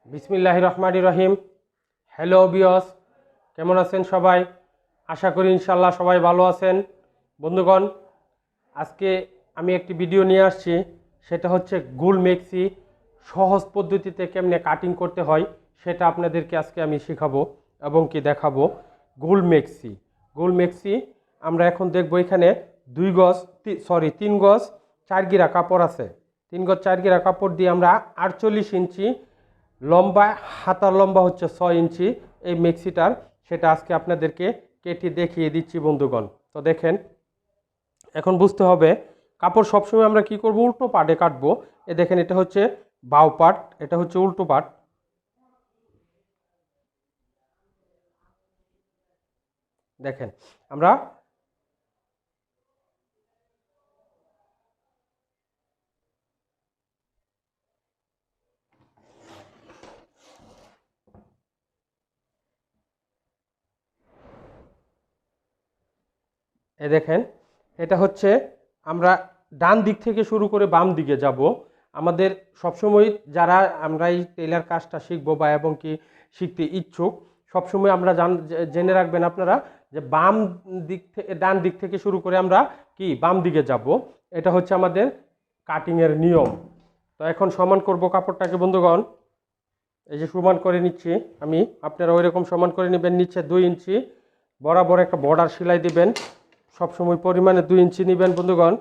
বিসমিল্লাহির রহমানির রহিম। হ্যালো বিয়স, কেমন আছেন সবাই? আশা করি ইনশাল্লাহ সবাই ভালো আছেন। বন্ধুগণ, আজকে আমি একটি ভিডিও নিয়ে আসছি, সেটা হচ্ছে গুল মেক্সি সহজ পদ্ধতিতে কেমনে কাটিং করতে হয় সেটা আপনাদেরকে আজকে আমি শেখাবো এবং কি দেখাবো। গুল মেক্সি আমরা এখন দেখবো। এখানে 3 গজ 4 গিরা কাপড় আছে। 3 গজ 4 গিরা কাপড় দিয়ে আমরা 48 ইঞ্চি লম্বা, হাতার লম্বা হচ্ছে 6 ইঞ্চি এই মেক্সিটার, সেটা আজকে আপনাদেরকে কেটে দেখিয়ে দিচ্ছি বন্ধুগণ। তো দেখেন, এখন বুঝতে হবে কাপড় সবসময় আমরা কি করব, উল্টো পাটে কাটবো। দেখেন, এটা হচ্ছে বাউ পাট, এটা হচ্ছে উল্টো পাট। দেখেন, আমরা দেখেন, এটা হচ্ছে আমরা ডান দিক থেকে শুরু করে বাম দিকে যাব। আমাদের সবসময় যারা আমরা এই টেইলার কাজটা শিখবো বা এবং কি শিখতে ইচ্ছুক, সবসময় আমরা জেনে রাখবেন আপনারা যে বাম দিক থেকে ডান দিক থেকে শুরু করে আমরা কি বাম দিকে যাব। এটা হচ্ছে আমাদের কাটিংয়ের নিয়ম। তো এখন সমান করব কাপড়টাকে বন্ধুগণ। এই যে সমান করে নিচ্ছি আমি, আপনারা ওই রকম সমান করে নেবেন। নিচে 2 ইঞ্চি বরাবর একটা বর্ডার সেলাই দিবেন। সবসময় পরিমাণে 2 ইঞ্চি নেবেন বন্ধুগণ।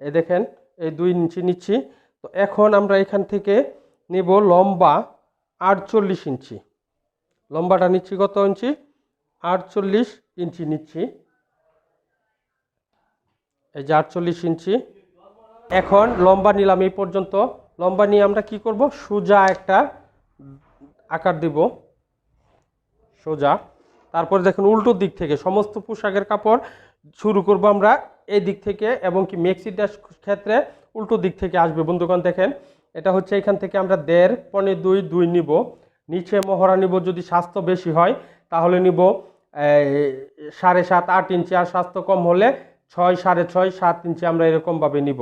এই দেখেন, এই 2 ইঞ্চি নিচ্ছি। তো এখন আমরা এখান থেকে নেব লম্বা 48 ইঞ্চি। লম্বাটা নিচ্ছি কত ইঞ্চি? 48 ইঞ্চি নিচ্ছি। এই যে 48 ইঞ্চি। এখন লম্বা নিলাম এই পর্যন্ত। লম্বা নিয়ে আমরা কি করব, সোজা একটা আকার দিব, সোজা। তারপরে দেখুন, উল্টো দিক থেকে সমস্ত পোশাকের কাপড় শুরু করব আমরা এই দিক থেকে, এবং কি মেক্সিটার ক্ষেত্রে উল্টো দিক থেকে আসবে বন্ধুগণ। দেখেন, এটা হচ্ছে এখান থেকে আমরা 1.5, 1.25, 2 নিব। নিচে মহড়া নিব, যদি স্বাস্থ্য বেশি হয় তাহলে নিব 7.5, 8 ইঞ্চি, আর স্বাস্থ্য কম হলে 6, 6.5, 7 ইঞ্চি আমরা এরকমভাবে নিব।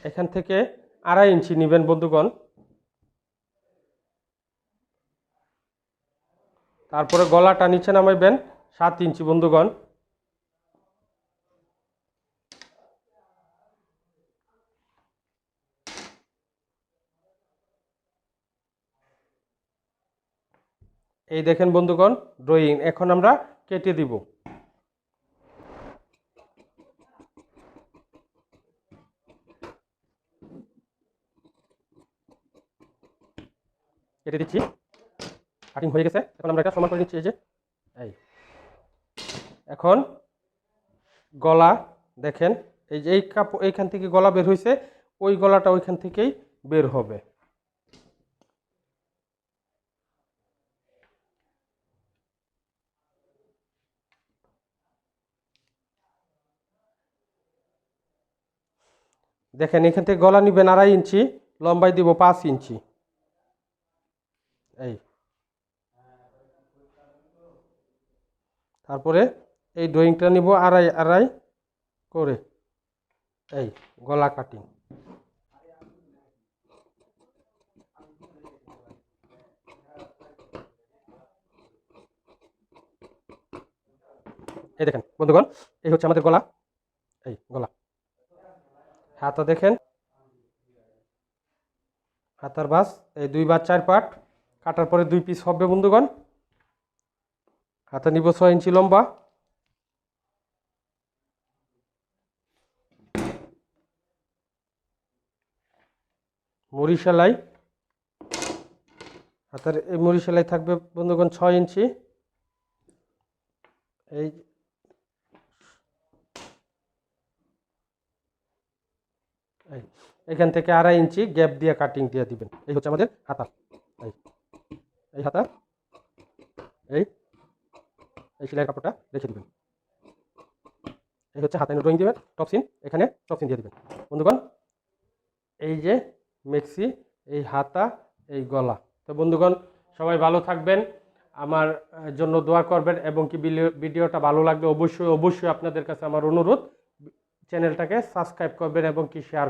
এখান থেকে 2.5 ইঞ্চি নেবেন বন্ধুগণ। তারপরে গলাটা নিচে নামাইবেন 7 ইঞ্চি বন্ধুগণ। এই দেখেন বন্ধুগণ, ড্রয়িং। এখন আমরা কেটে দিব। কেটে দিচ্ছি, কাটিং হয়ে গেছে। এখন আমরা এটা সমান করে নিচ্ছি। এই যে এই এখন গলা দেখেন, এই যে এই কাপড় এইখান থেকে গলা বের হয়েছে, ওই গলাটা ওইখান থেকেই বের হবে। দেখেন, এখান থেকে গলা নিবেন 2.5 ইঞ্চি, লম্বাই দিব 5 ইঞ্চি। এই তারপরে এই ড্রয়িংটা নিব 2.5 করে। এই গলা কাটিং। এই দেখেন বন্ধুগণ, এই হচ্ছে আমাদের গলা। এই গলা। হাতা দেখেন, হাতার বাস এই 2 বা 4 পার্ট কাটার পরে 2 পিস হবে বন্ধুগণ। হাতা নিব 6 ইঞ্চি লম্বা। মুড়ি সেলাই, হাতার এই মুড়ি সেলাই থাকবে বন্ধুগণ 6 ইঞ্চি। এই এখান থেকে 2.5 ইঞ্চি গ্যাপ দিয়ে কাটিং দিয়ে দিবেন। এই হচ্ছে আমাদের হাতা। এই এই হাতা, এই এই সেলাই কাপড়টা রেখে দিবেন। এই হচ্ছে হাতা, ড্রয়িং দিবেন, টপসিন এখানে টপসিন দিয়ে দিবেন বন্ধুগণ। এই যে মেক্সি, এই হাতা, এই গলা। তো বন্ধুগণ, সবাই ভালো থাকবেন। আমার জন্য দোয়া করবেন এবং কি ভিডিওটা ভালো লাগলে অবশ্যই আপনাদের কাছে আমার অনুরোধ চ্যানেলটাকে সাবস্ক্রাইব করবেন এবং কি শেয়ার